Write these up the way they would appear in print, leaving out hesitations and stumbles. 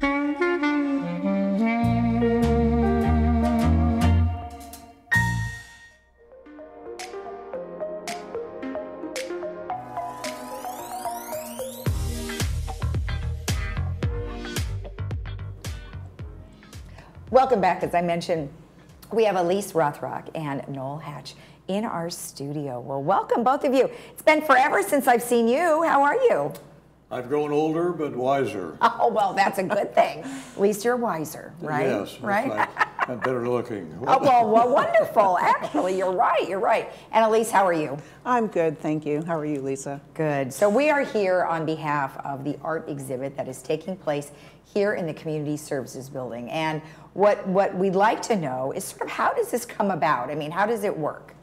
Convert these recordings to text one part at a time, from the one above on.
Welcome back. As I mentioned, we have Elise Rothrock and Noel Hatch in our studio. Well, welcome both of you. It's been forever since I've seen you. How are you? I've grown older but wiser. Oh, well, that's a good thing. At least you're wiser, right? Yes, right. I'm better looking. Oh, well, wonderful. Actually, you're right. You're right. And Elise, how are you? I'm good, thank you. How are you, Lisa? Good. So we are here on behalf of the art exhibit that is taking place here in the Community Services Building. And what we'd like to know is sort of how does this come about? I mean, how does it work?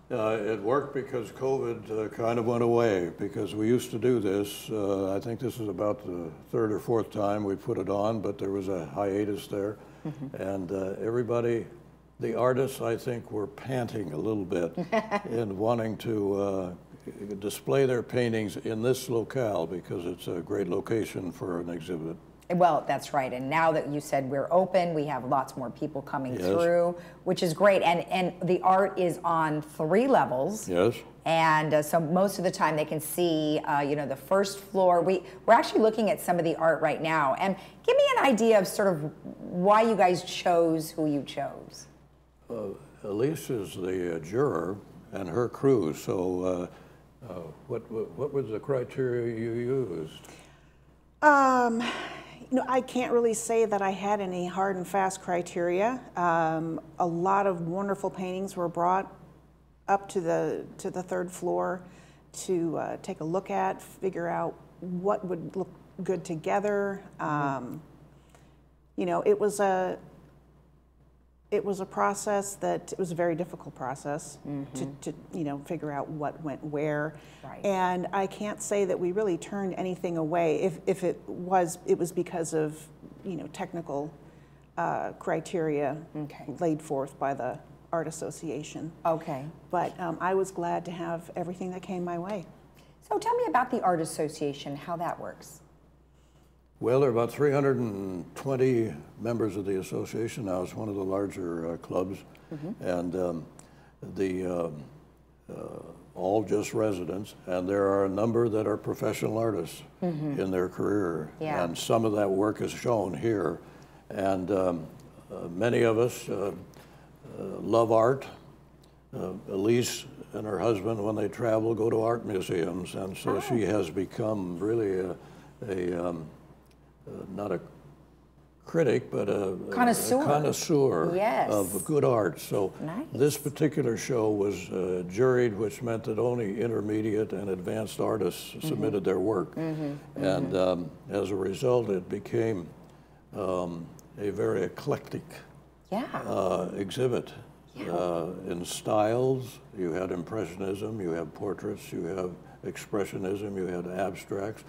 It worked because COVID kind of went away, because we used to do this. I think this is about the third or fourth time we put it on, but there was a hiatus there. And everybody, the artists, I think, were panting a little bit in wanting to display their paintings in this locale, because it's a great location for an exhibit. Well, that's right. And now that you said we're open, we have lots more people coming through, which is great. And the art is on 3 levels. Yes. And so most of the time they can see, you know, the first floor. We're actually looking at some of the art right now. And give me an idea of sort of why you guys chose who you chose. Elise is the juror and her crew. So what was the criteria you used? You know, I can't really say that I had any hard and fast criteria. A lot of wonderful paintings were brought up to the 3rd floor to take a look at, figure out what would look good together. You know, it was a process it was a very difficult process to you know, figure out what went where. Right. And I can't say that we really turned anything away. If it was because of, you know, technical criteria laid forth by the Art Association. Okay. But I was glad to have everything that came my way. So tell me about the Art Association, how that works. Well, there are about 320 members of the association now. It's one of the larger clubs, and all just residents, and there are a number that are professional artists in their career, and some of that work is shown here. And many of us love art. Elise and her husband, when they travel, go to art museums, and so she has become really not a critic, but a connoisseur of good art. So this particular show was juried, which meant that only intermediate and advanced artists submitted their work. And as a result, it became a very eclectic exhibit. In styles, you had Impressionism, you had portraits, you have Expressionism, you had abstracts,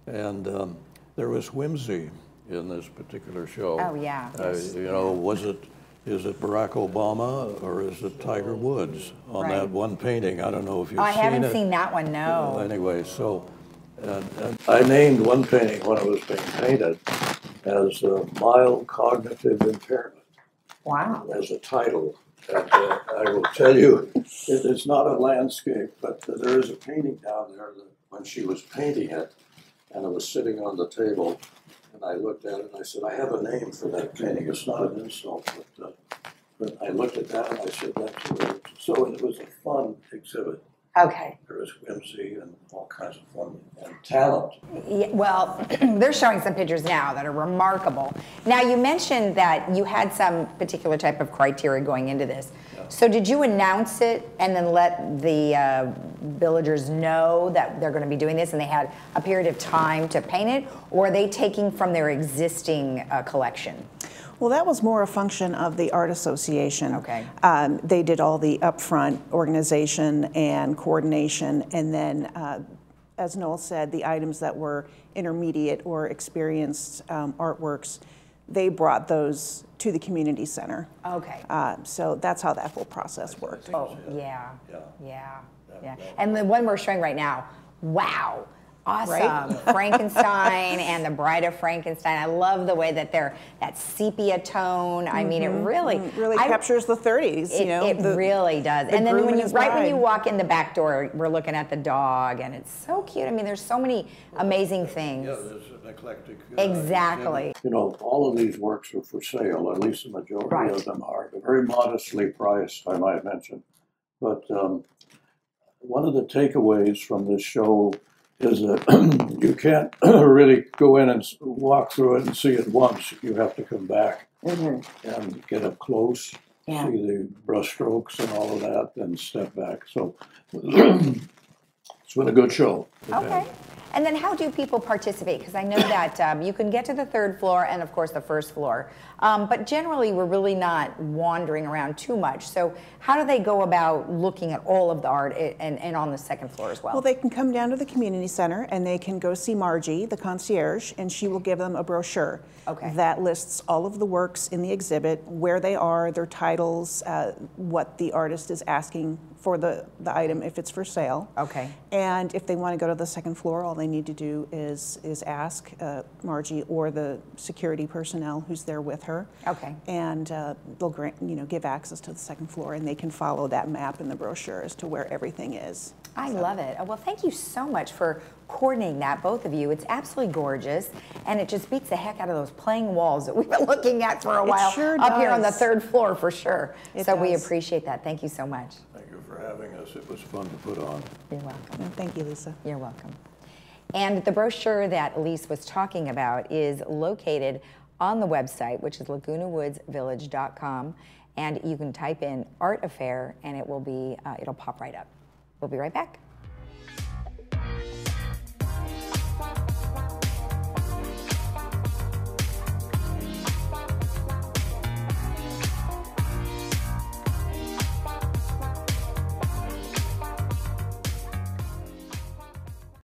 and there was whimsy in this particular show. Oh, yeah. You know, is it Barack Obama or is it Tiger Woods on that one painting? I don't know if you've seen it. I haven't seen that one, no. Anyway, so and I named one painting when it was being painted as Mild Cognitive Impairment. Wow. As a title. And I will tell you, it's not a landscape, but there is a painting down there that when she was painting it, and it was sitting on the table, and I looked at it and I said, I have a name for that painting. It's not an insult, but I looked at that and I said, that's weird. So it was a fun exhibit. Okay. There was whimsy and all kinds of fun and talent. Yeah, well, they're showing some pictures now that are remarkable. Now, you mentioned that you had some particular type of criteria going into this. Yeah. So did you announce it and then let the villagers know that they're going to be doing this and they had a period of time to paint it, or are they taking from their existing collection? Well, that was more a function of the Art Association. Okay. They did all the upfront organization and coordination, and then, as Noel said, the items that were intermediate or experienced artworks, they brought those to the community center. Okay. So that's how that whole process worked. Oh, yeah. And the one we're showing right now, wow. Awesome. Right? Frankenstein and the Bride of Frankenstein. I love the way that they're that sepia tone. I mean, it really captures the 30s. It really does. And then groom when and you his when you bride. walk in the back door, we're looking at the dog, and it's so cute. I mean, there's so many amazing things. Yeah, there's an eclectic. Exactly. You know, all of these works are for sale. At least the majority Right. of them are. They're very modestly priced, I might mention. But one of the takeaways from this show is that you can't really go in and walk through it and see it once. You have to come back and get up close, see the brush strokes and all of that, and step back. So it's been a good show. Okay. And then how do people participate? Because I know that you can get to the third floor and, of course, the first floor. But generally, we're really not wandering around too much. So how do they go about looking at all of the art and on the second floor as well? Well, they can come down to the community center and they can go see Margie, the concierge, and she will give them a brochure that lists all of the works in the exhibit, where they are, their titles, what the artist is asking for the item if it's for sale. Okay. And if they want to go to the second floor, all they need to do is ask Margie or the security personnel who's there with her. Okay. And they'll give access to the second floor, and they can follow that map in the brochure as to where everything is. I love it. Well, thank you so much for coordinating that, both of you. It's absolutely gorgeous, and it just beats the heck out of those plain walls that we've been looking at for a while sure up here on the does. third floor for sure. It We does. appreciate that. Thank you so much. Thank you for having us. It was fun to put on. You're welcome. And thank you, Lisa. You're welcome. And the brochure that Elise was talking about is located on the website, which is lagunawoodsvillage.com, and you can type in Art Affair, and it will be it'll pop right up. We'll be right back.